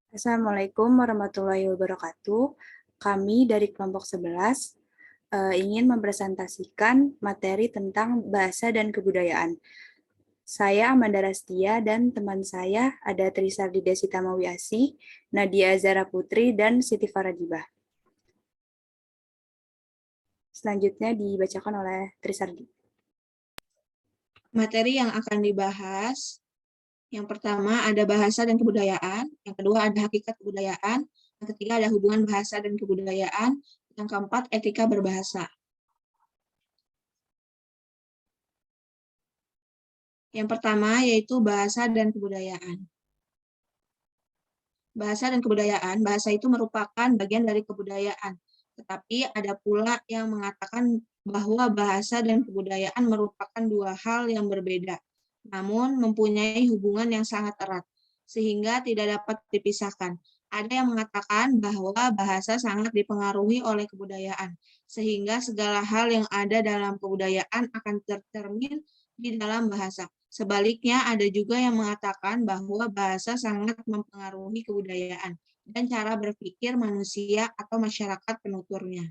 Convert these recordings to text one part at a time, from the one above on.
Assalamualaikum warahmatullahi wabarakatuh. Kami dari kelompok 11 ingin mempresentasikan materi tentang bahasa dan kebudayaan. Saya Amanda Rastia dan teman saya ada Trisardi Desita Mawiasi, Nadia Azara Putri, dan Siti Faradibah. Selanjutnya dibacakan oleh Trisardi. Materi yang akan dibahas, yang pertama ada bahasa dan kebudayaan, yang kedua ada hakikat kebudayaan, yang ketiga ada hubungan bahasa dan kebudayaan, yang keempat etika berbahasa. Yang pertama yaitu bahasa dan kebudayaan. Bahasa dan kebudayaan, bahasa itu merupakan bagian dari kebudayaan. Tetapi ada pula yang mengatakan bahwa bahasa dan kebudayaan merupakan dua hal yang berbeda, namun mempunyai hubungan yang sangat erat, sehingga tidak dapat dipisahkan. Ada yang mengatakan bahwa bahasa sangat dipengaruhi oleh kebudayaan, sehingga segala hal yang ada dalam kebudayaan akan tercermin di dalam bahasa. Sebaliknya, ada juga yang mengatakan bahwa bahasa sangat mempengaruhi kebudayaan dan cara berpikir manusia atau masyarakat penuturnya.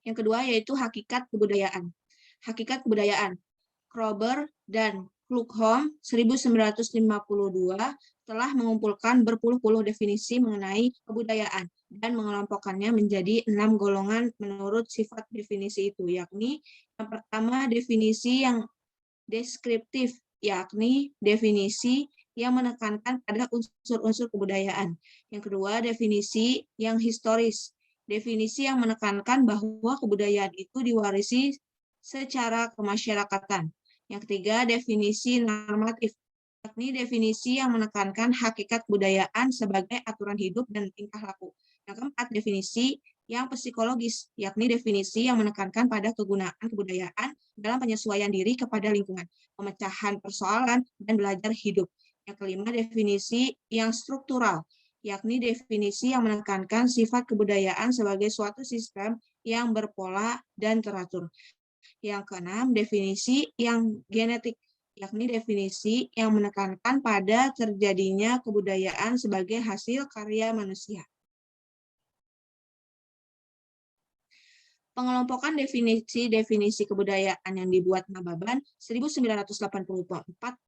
Yang kedua yaitu hakikat kebudayaan. Hakikat kebudayaan. Kroeber dan Kluckhohn 1952 telah mengumpulkan berpuluh-puluh definisi mengenai kebudayaan dan mengelompokkannya menjadi 6 golongan menurut sifat definisi itu, yakni yang pertama definisi yang deskriptif, yakni definisi yang menekankan pada unsur-unsur kebudayaan. Yang kedua, definisi yang historis, definisi yang menekankan bahwa kebudayaan itu diwarisi secara kemasyarakatan. Yang ketiga, definisi normatif, yakni definisi yang menekankan hakikat kebudayaan sebagai aturan hidup dan tingkah laku. Yang keempat, definisi yang psikologis, yakni definisi yang menekankan pada kegunaan kebudayaan dalam penyesuaian diri kepada lingkungan, pemecahan persoalan, dan belajar hidup. Yang kelima, definisi yang struktural, yakni definisi yang menekankan sifat kebudayaan sebagai suatu sistem yang berpola dan teratur. Yang keenam, definisi yang genetik, yakni definisi yang menekankan pada terjadinya kebudayaan sebagai hasil karya manusia. Pengelompokan definisi-definisi kebudayaan yang dibuat Nababan 1984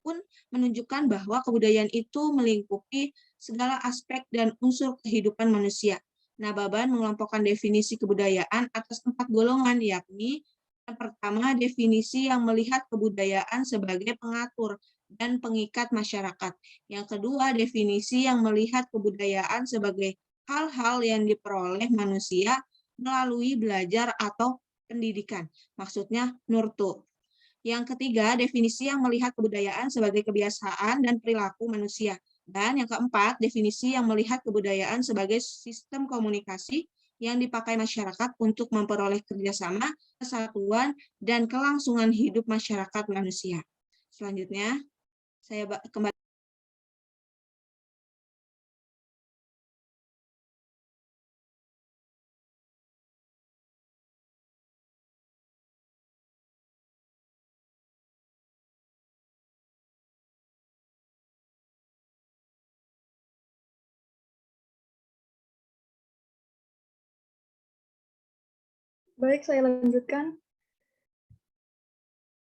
pun menunjukkan bahwa kebudayaan itu melingkupi segala aspek dan unsur kehidupan manusia. Nababan mengelompokkan definisi kebudayaan atas 4 golongan, yakni yang pertama, definisi yang melihat kebudayaan sebagai pengatur dan pengikat masyarakat. Yang kedua, definisi yang melihat kebudayaan sebagai hal-hal yang diperoleh manusia melalui belajar atau pendidikan. Maksudnya nurtu. Yang ketiga, definisi yang melihat kebudayaan sebagai kebiasaan dan perilaku manusia. Dan yang keempat, definisi yang melihat kebudayaan sebagai sistem komunikasi yang dipakai masyarakat untuk memperoleh kerjasama, kesatuan, dan kelangsungan hidup masyarakat manusia. Selanjutnya, saya kembali. Baik, saya lanjutkan.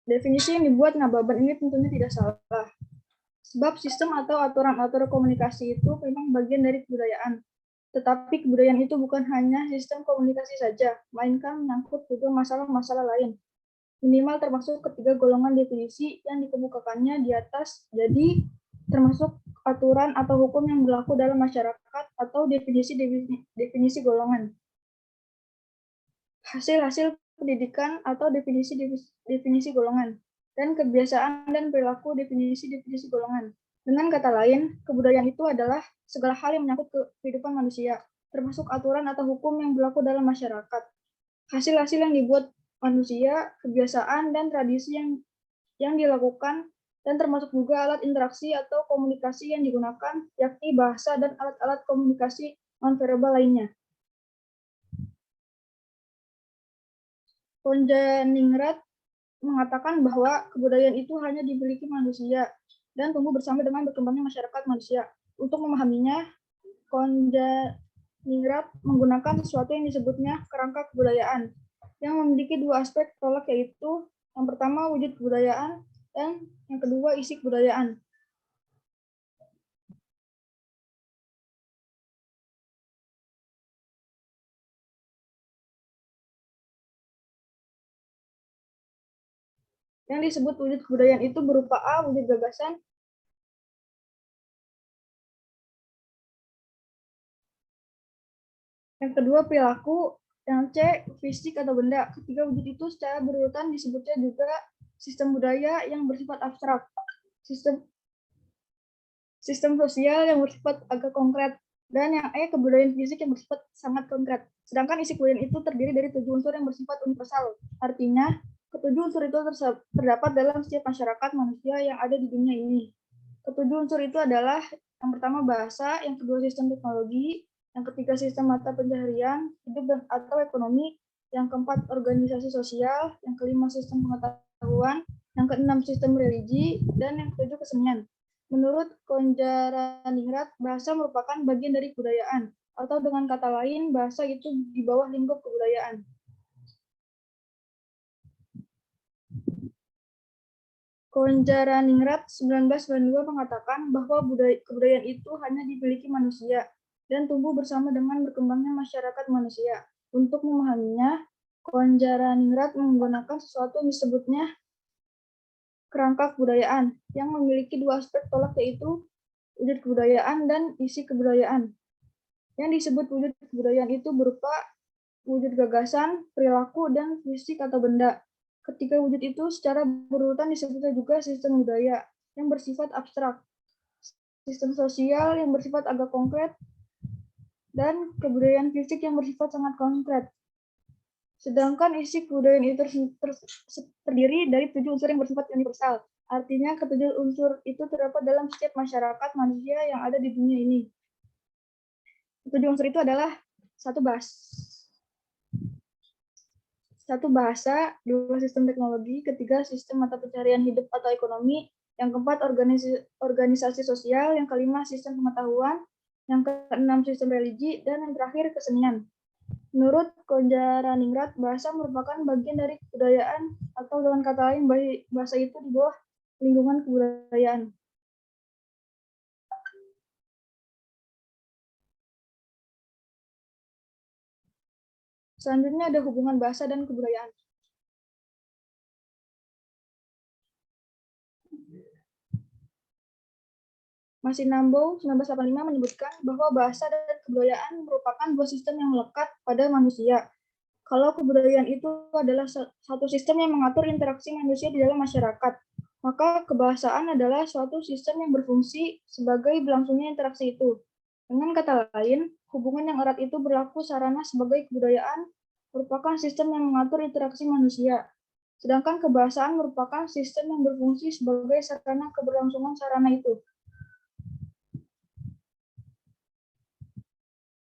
Definisi yang dibuat Nababan ini tentunya tidak salah. Sebab sistem atau aturan-aturan komunikasi itu memang bagian dari kebudayaan. Tetapi kebudayaan itu bukan hanya sistem komunikasi saja, melainkan menyangkut juga masalah-masalah lain. Minimal termasuk ketiga golongan definisi yang dikemukakannya di atas, jadi termasuk aturan atau hukum yang berlaku dalam masyarakat atau definisi golongan. Hasil-hasil pendidikan atau definisi golongan, dan kebiasaan dan perilaku definisi golongan. Dengan kata lain, kebudayaan itu adalah segala hal yang menyangkut kehidupan manusia, termasuk aturan atau hukum yang berlaku dalam masyarakat. Hasil-hasil yang dibuat manusia, kebiasaan dan tradisi yang dilakukan, dan termasuk juga alat interaksi atau komunikasi yang digunakan, yakni bahasa dan alat-alat komunikasi nonverbal lainnya. Konjaningrat mengatakan bahwa kebudayaan itu hanya dimiliki manusia, dan tumbuh bersama dengan berkembangnya masyarakat manusia. Untuk memahaminya, Konjaningrat menggunakan sesuatu yang disebutnya kerangka kebudayaan, yang memiliki dua aspek tolak, yaitu yang pertama wujud kebudayaan dan yang kedua isi kebudayaan. Yang disebut wujud kebudayaan itu berupa A, wujud gagasan, yang kedua perilaku, yang C, fisik atau benda. Ketiga wujud itu secara berurutan disebutnya juga sistem budaya yang bersifat abstrak, sistem sosial yang bersifat agak konkret, dan yang E, kebudayaan fisik yang bersifat sangat konkret. Sedangkan isi kebudayaan itu terdiri dari 7 unsur yang bersifat universal. Artinya, ketujuh unsur itu terdapat dalam setiap masyarakat manusia yang ada di dunia ini. Ketujuh unsur itu adalah yang pertama bahasa, yang kedua sistem teknologi, yang ketiga sistem mata pencaharian, hidup dan atau ekonomi, yang keempat organisasi sosial, yang kelima sistem pengetahuan, yang keenam sistem religi, dan yang ketujuh kesenian. Menurut Konjaningrat, bahasa merupakan bagian dari kebudayaan, atau dengan kata lain, bahasa itu di bawah lingkup kebudayaan. Konjaningrat 1992 mengatakan bahwa kebudayaan itu hanya dimiliki manusia dan tumbuh bersama dengan berkembangnya masyarakat manusia. Untuk memahaminya, Konjaningrat menggunakan sesuatu yang disebutnya kerangka kebudayaan yang memiliki dua aspek tolak, yaitu wujud kebudayaan dan isi kebudayaan. Yang disebut wujud kebudayaan itu berupa wujud gagasan, perilaku, dan fisik atau benda. Ketiga wujud itu secara berurutan disebutnya juga sistem budaya yang bersifat abstrak, sistem sosial yang bersifat agak konkret, dan kebudayaan fisik yang bersifat sangat konkret. Sedangkan isi kebudayaan itu terdiri dari 7 unsur yang bersifat universal. Artinya ketujuh unsur itu terdapat dalam setiap masyarakat manusia yang ada di dunia ini. Ketujuh unsur itu adalah satu bahasa, dua sistem teknologi, ketiga sistem mata pencaharian hidup atau ekonomi, yang keempat organisasi sosial, yang kelima sistem pengetahuan, yang keenam sistem religi, dan yang terakhir kesenian. Menurut Konjaningrat, bahasa merupakan bagian dari kebudayaan, atau dengan kata lain, bahasa itu di bawah lingkungan kebudayaan. Selanjutnya ada hubungan bahasa dan kebudayaan. Massinambo 1985 menyebutkan bahwa bahasa dan kebudayaan merupakan dua sistem yang melekat pada manusia. Kalau kebudayaan itu adalah satu sistem yang mengatur interaksi manusia di dalam masyarakat, maka kebahasaan adalah suatu sistem yang berfungsi sebagai berlangsungnya interaksi itu. Dengan kata lain, hubungan yang erat itu berlaku sarana sebagai kebudayaan merupakan sistem yang mengatur interaksi manusia. Sedangkan kebahasaan merupakan sistem yang berfungsi sebagai sarana keberlangsungan sarana itu.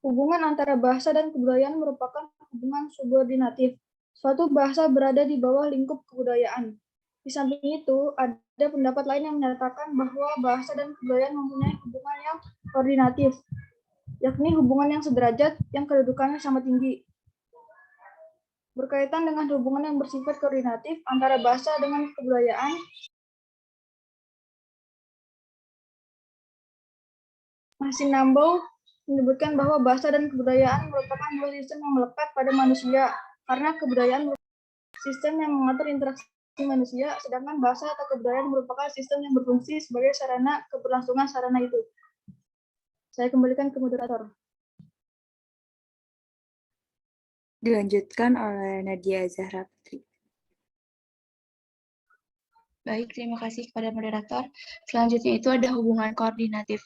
Hubungan antara bahasa dan kebudayaan merupakan hubungan subordinatif. Suatu bahasa berada di bawah lingkup kebudayaan. Di samping itu, ada pendapat lain yang menyatakan bahwa bahasa dan kebudayaan mempunyai hubungan yang koordinatif, yakni hubungan yang sederajat yang kedudukannya sama tinggi. Berkaitan dengan hubungan yang bersifat koordinatif antara bahasa dengan kebudayaan, Massinambo menyebutkan bahwa bahasa dan kebudayaan merupakan dua sistem yang melekat pada manusia, karena kebudayaan merupakan sistem yang mengatur interaksi manusia, sedangkan bahasa atau kebudayaan merupakan sistem yang berfungsi sebagai sarana keberlangsungan sarana itu. Saya kembalikan ke moderator. Dilanjutkan oleh Nadia Zahra Putri. Baik, terima kasih kepada moderator. Selanjutnya itu ada hubungan koordinatif.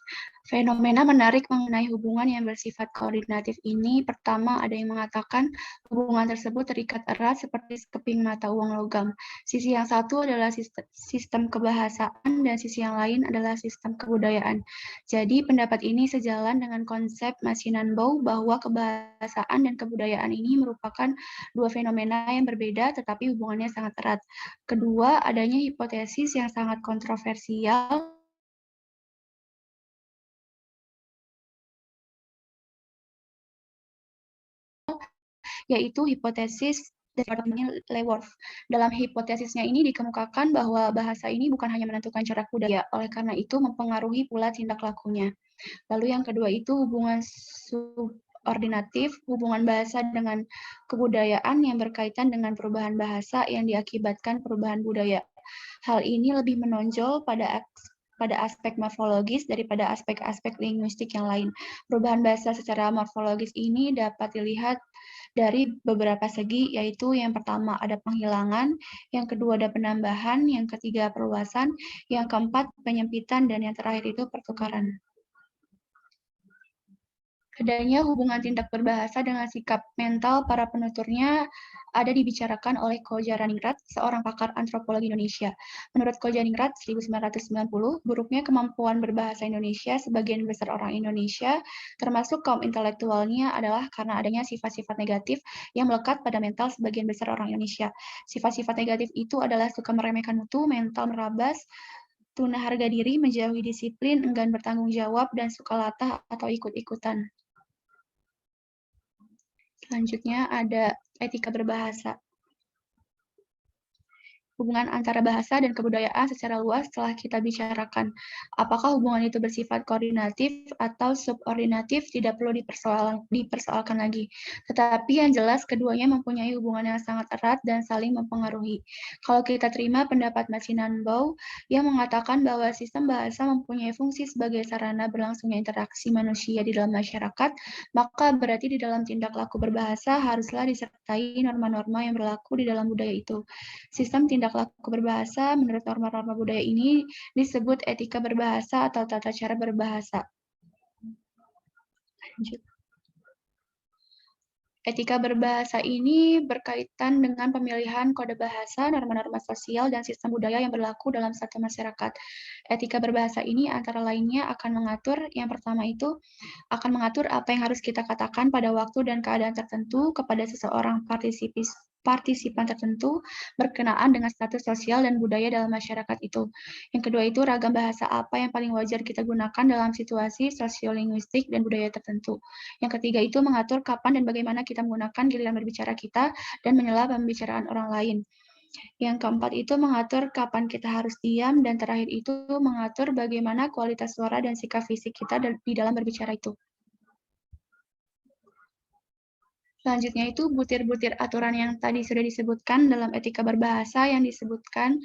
Fenomena menarik mengenai hubungan yang bersifat koordinatif ini, pertama ada yang mengatakan hubungan tersebut terikat erat seperti keping mata uang logam. Sisi yang satu adalah sistem kebahasaan dan sisi yang lain adalah sistem kebudayaan. Jadi pendapat ini sejalan dengan konsep Massinambo bahwa kebahasaan dan kebudayaan ini merupakan dua fenomena yang berbeda tetapi hubungannya sangat erat. Kedua, adanya hipotesis yang sangat kontroversial yaitu hipotesis dari Leavenworth. Dalam hipotesisnya ini dikemukakan bahwa bahasa ini bukan hanya menentukan corak budaya, oleh karena itu mempengaruhi pula tindak lakunya. Lalu yang kedua itu hubungan subordinatif, hubungan bahasa dengan kebudayaan yang berkaitan dengan perubahan bahasa yang diakibatkan perubahan budaya. Hal ini lebih menonjol pada aspek morfologis daripada aspek-aspek linguistik yang lain. Perubahan bahasa secara morfologis ini dapat dilihat dari beberapa segi, yaitu yang pertama ada penghilangan, yang kedua ada penambahan, yang ketiga perluasan, yang keempat penyempitan, dan yang terakhir itu pertukaran. Adanya hubungan tindak berbahasa dengan sikap mental para penuturnya ada dibicarakan oleh Kojaraningrat, seorang pakar antropologi Indonesia. Menurut Kojaraningrat 1990, buruknya kemampuan berbahasa Indonesia sebagian besar orang Indonesia, termasuk kaum intelektualnya, adalah karena adanya sifat-sifat negatif yang melekat pada mental sebagian besar orang Indonesia. Sifat-sifat negatif itu adalah suka meremehkan mutu, mental merabas, tuna harga diri, menjauhi disiplin, enggan bertanggung jawab, dan suka latah atau ikut-ikutan. Selanjutnya ada etika berbahasa. Hubungan antara bahasa dan kebudayaan secara luas telah kita bicarakan. Apakah hubungan itu bersifat koordinatif atau subordinatif tidak perlu dipersoalkan lagi. Tetapi yang jelas keduanya mempunyai hubungan yang sangat erat dan saling mempengaruhi. Kalau kita terima pendapat Masinanbau yang mengatakan bahwa sistem bahasa mempunyai fungsi sebagai sarana berlangsungnya interaksi manusia di dalam masyarakat, maka berarti di dalam tindak laku berbahasa haruslah disertai norma-norma yang berlaku di dalam budaya itu. Sistem tindak laku berbahasa menurut norma-norma budaya ini disebut etika berbahasa atau tata cara berbahasa. Lanjut. Etika berbahasa ini berkaitan dengan pemilihan kode bahasa, norma-norma sosial, dan sistem budaya yang berlaku dalam satu masyarakat. Etika berbahasa ini antara lainnya akan mengatur, yang pertama itu, akan mengatur apa yang harus kita katakan pada waktu dan keadaan tertentu kepada seseorang partisipan tertentu berkenaan dengan status sosial dan budaya dalam masyarakat itu. Yang kedua itu ragam bahasa apa yang paling wajar kita gunakan dalam situasi sosiolinguistik dan budaya tertentu. Yang ketiga itu mengatur kapan dan bagaimana kita menggunakan giliran berbicara kita dan menyela pembicaraan orang lain. Yang keempat itu mengatur kapan kita harus diam, dan terakhir itu mengatur bagaimana kualitas suara dan sikap fisik kita di dalam berbicara itu. Selanjutnya itu butir-butir aturan yang tadi sudah disebutkan dalam etika berbahasa yang disebutkan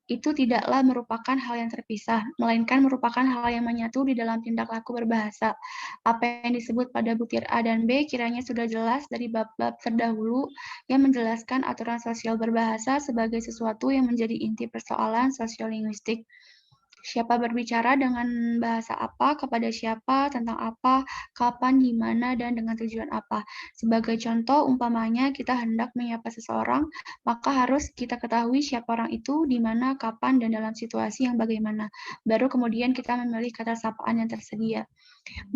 itu tidaklah merupakan hal yang terpisah, melainkan merupakan hal yang menyatu di dalam tindak laku berbahasa. Apa yang disebut pada butir A dan B kiranya sudah jelas dari bab-bab terdahulu yang menjelaskan aturan sosial berbahasa sebagai sesuatu yang menjadi inti persoalan sosiolinguistik. Siapa berbicara dengan bahasa apa, kepada siapa, tentang apa, kapan, di mana, dan dengan tujuan apa. Sebagai contoh, umpamanya kita hendak menyapa seseorang, maka harus kita ketahui siapa orang itu, di mana, kapan, dan dalam situasi yang bagaimana. Baru kemudian kita memilih kata sapaan yang tersedia.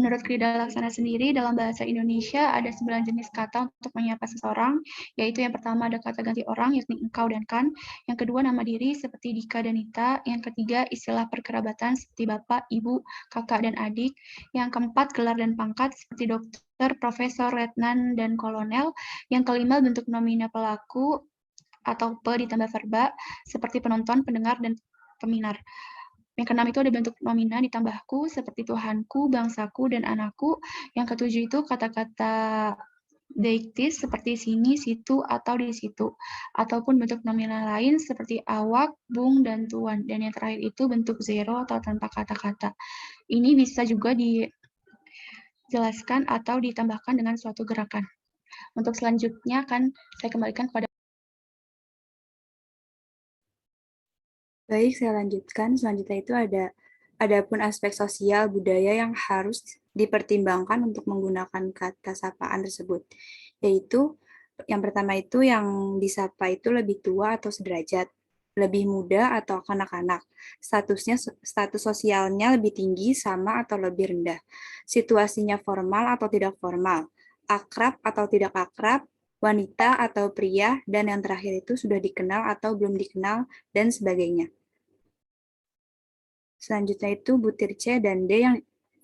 Menurut Krida Laksana sendiri, dalam bahasa Indonesia ada 9 jenis kata untuk menyapa seseorang, yaitu yang pertama ada kata ganti orang, yakni engkau dan kan. Yang kedua nama diri seperti Dika dan Nita. Yang ketiga istilah perkerabatan seperti bapak, ibu, kakak, dan adik. Yang keempat gelar dan pangkat seperti dokter, profesor, letnan, dan kolonel. Yang kelima bentuk nomina pelaku atau pe ditambah verba seperti penonton, pendengar, dan peminar. Yang keenam itu ada bentuk nomina ditambahku seperti Tuhanku, bangsaku, dan anakku. Yang ketujuh itu kata-kata deiktis seperti sini, situ, atau di situ. Ataupun bentuk nominal lain seperti awak, bung, dan tuan. Dan yang terakhir itu bentuk zero atau tanpa kata-kata. Ini bisa juga dijelaskan atau ditambahkan dengan suatu gerakan. Untuk selanjutnya akan saya kembalikan kepada. Baik, saya lanjutkan. Selanjutnya itu adapun aspek sosial budaya yang harus dipertimbangkan untuk menggunakan kata sapaan tersebut, yaitu yang pertama itu yang disapa itu lebih tua atau sederajat, lebih muda atau kanak-kanak, status sosialnya lebih tinggi, sama atau lebih rendah, situasinya formal atau tidak formal, akrab atau tidak akrab, wanita atau pria, dan yang terakhir itu sudah dikenal atau belum dikenal, dan sebagainya. Selanjutnya itu butir C dan D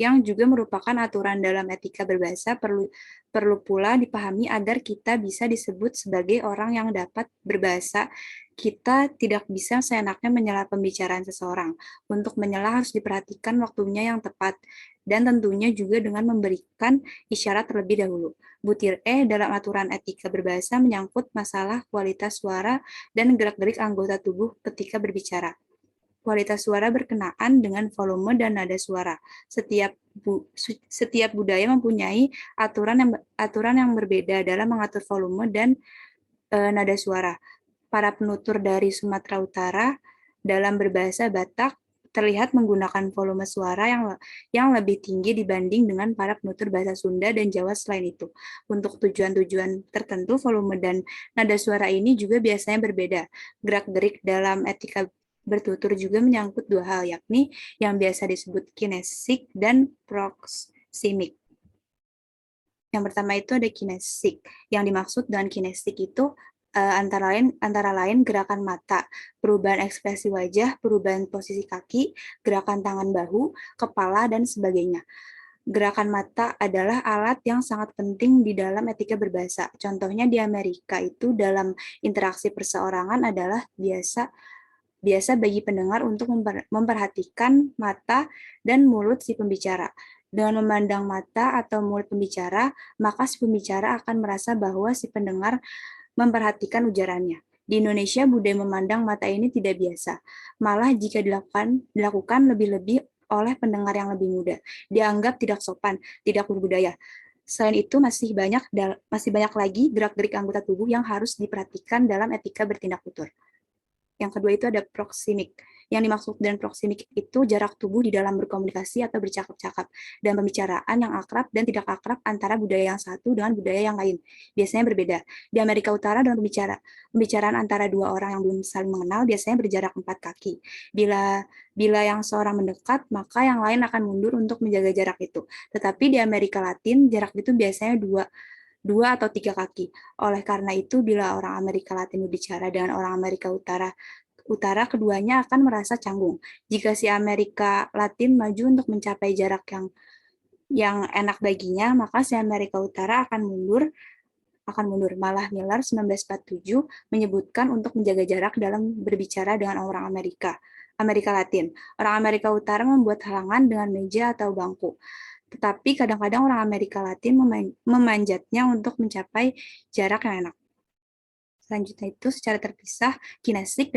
yang juga merupakan aturan dalam etika berbahasa perlu pula dipahami agar kita bisa disebut sebagai orang yang dapat berbahasa. Kita tidak bisa seenaknya menyela pembicaraan seseorang. Untuk menyela harus diperhatikan waktunya yang tepat, dan tentunya juga dengan memberikan isyarat terlebih dahulu. Butir E dalam aturan etika berbahasa menyangkut masalah kualitas suara dan gerak-gerik anggota tubuh ketika berbicara. Kualitas suara berkenaan dengan volume dan nada suara. Setiap budaya mempunyai aturan yang berbeda dalam mengatur volume dan nada suara. Para penutur dari Sumatera Utara dalam berbahasa Batak terlihat menggunakan volume suara yang lebih tinggi dibanding dengan para penutur bahasa Sunda dan Jawa selain itu. Untuk tujuan-tujuan tertentu, volume dan nada suara ini juga biasanya berbeda. Gerak-gerik dalam etika bertutur juga menyangkut dua hal, yakni yang biasa disebut kinesik dan proximik. Yang pertama itu ada kinesik. Yang dimaksud dengan kinesik itu antara lain gerakan mata, perubahan ekspresi wajah, perubahan posisi kaki, gerakan tangan bahu, kepala, dan sebagainya. Gerakan mata adalah alat yang sangat penting di dalam etika berbahasa. Contohnya di Amerika itu dalam interaksi perseorangan adalah biasa bagi pendengar untuk memperhatikan mata dan mulut si pembicara. Dengan memandang mata atau mulut pembicara, maka si pembicara akan merasa bahwa si pendengar memperhatikan ujarannya. Di Indonesia, budaya memandang mata ini tidak biasa. Malah jika dilakukan lebih-lebih oleh pendengar yang lebih muda, dianggap tidak sopan, tidak berbudaya. Selain itu, masih banyak lagi gerak-gerik anggota tubuh yang harus diperhatikan dalam etika bertindak tutur. Yang kedua itu ada proximik. Yang dimaksud dengan proximik itu jarak tubuh di dalam berkomunikasi atau bercakap-cakap, dan pembicaraan yang akrab dan tidak akrab antara budaya yang satu dengan budaya yang lain. Biasanya berbeda. Di Amerika Utara, dalam pembicaraan antara dua orang yang belum saling mengenal biasanya berjarak 4 kaki. Bila yang seorang mendekat, maka yang lain akan mundur untuk menjaga jarak itu. Tetapi di Amerika Latin, jarak itu biasanya 2 atau 3 kaki. Oleh karena itu, bila orang Amerika Latin berbicara dengan orang Amerika Utara, keduanya akan merasa canggung. Jika si Amerika Latin maju untuk mencapai jarak yang enak baginya, maka si Amerika Utara akan mundur. Malah Miller 1947 menyebutkan untuk menjaga jarak dalam berbicara dengan orang Amerika Latin. Orang Amerika Utara membuat halangan dengan meja atau bangku. Tetapi kadang-kadang orang Amerika Latin memanjatnya untuk mencapai jarak yang enak. Selanjutnya itu secara terpisah, kinesik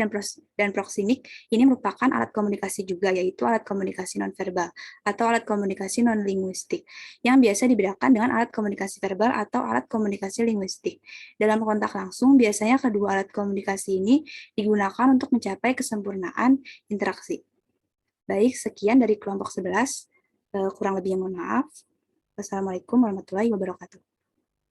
dan proximik ini merupakan alat komunikasi juga, yaitu alat komunikasi nonverbal atau alat komunikasi non-linguistik, yang biasa dibedakan dengan alat komunikasi verbal atau alat komunikasi linguistik. Dalam kontak langsung, biasanya kedua alat komunikasi ini digunakan untuk mencapai kesempurnaan interaksi. Baik, sekian dari kelompok 11. Kurang lebihnya mohon maaf. Wassalamualaikum warahmatullahi wabarakatuh.